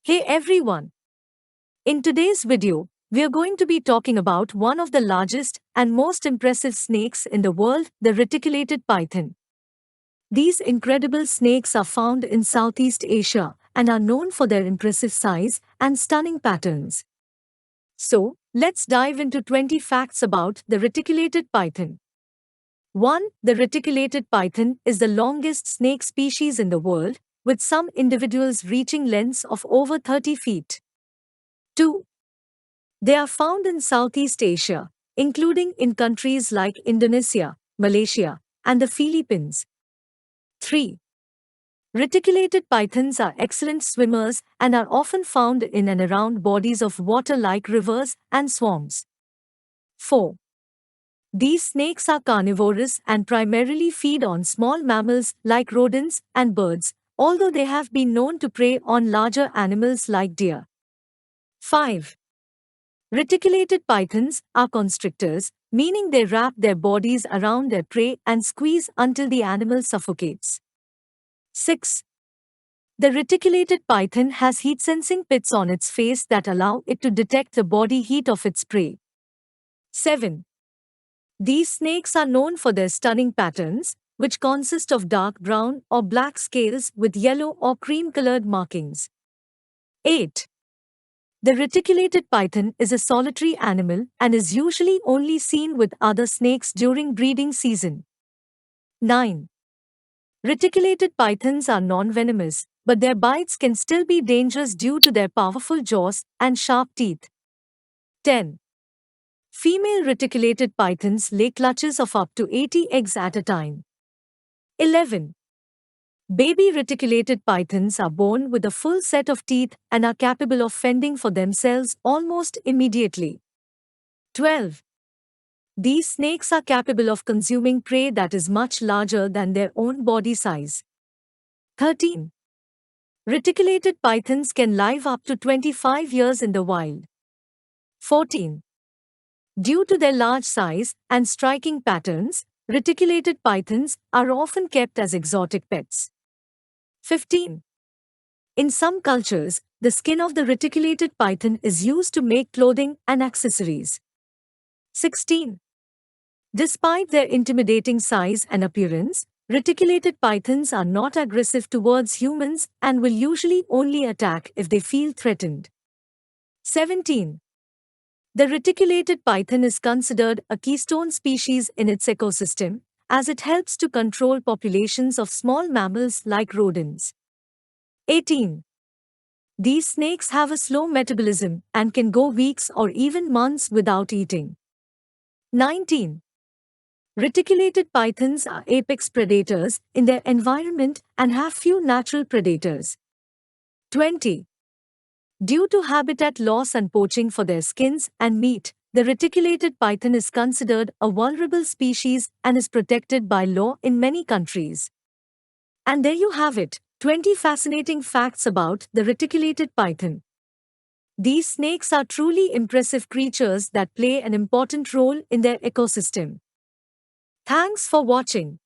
Hey everyone! In today's video, we are going to be talking about one of the largest and most impressive snakes in the world, the reticulated python. These incredible snakes are found in Southeast Asia and are known for their impressive size and stunning patterns. So, let's dive into 20 facts about the reticulated python. 1. The reticulated python is the longest snake species in the world, with some individuals reaching lengths of over 30 feet. 2. They are found in Southeast Asia, including in countries like Indonesia, Malaysia, and the Philippines. 3. Reticulated pythons are excellent swimmers and are often found in and around bodies of water like rivers and swamps. 4. These snakes are carnivorous and primarily feed on small mammals like rodents and birds, although they have been known to prey on larger animals like deer. 5. Reticulated pythons are constrictors, meaning they wrap their bodies around their prey and squeeze until the animal suffocates. 6. The reticulated python has heat-sensing pits on its face that allow it to detect the body heat of its prey. 7. These snakes are known for their stunning patterns, which consist of dark brown or black scales with yellow or cream-colored markings. 8. The reticulated python is a solitary animal and is usually only seen with other snakes during breeding season. 9. Reticulated pythons are non-venomous, but their bites can still be dangerous due to their powerful jaws and sharp teeth. 10. Female reticulated pythons lay clutches of up to 80 eggs at a time. 11. Baby reticulated pythons are born with a full set of teeth and are capable of fending for themselves almost immediately. 12. These snakes are capable of consuming prey that is much larger than their own body size. 13. Reticulated pythons can live up to 25 years in the wild. 14. Due to their large size and striking patterns, reticulated pythons are often kept as exotic pets. 15. In some cultures, the skin of the reticulated python is used to make clothing and accessories. 16. Despite their intimidating size and appearance, reticulated pythons are not aggressive towards humans and will usually only attack if they feel threatened. 17. The reticulated python is considered a keystone species in its ecosystem, as it helps to control populations of small mammals like rodents. 18. These snakes have a slow metabolism and can go weeks or even months without eating. 19. Reticulated pythons are apex predators in their environment and have few natural predators. 20. Due to habitat loss and poaching for their skins and meat, the reticulated python is considered a vulnerable species and is protected by law in many countries. And there you have it, 20 fascinating facts about the reticulated python. These snakes are truly impressive creatures that play an important role in their ecosystem. Thanks for watching.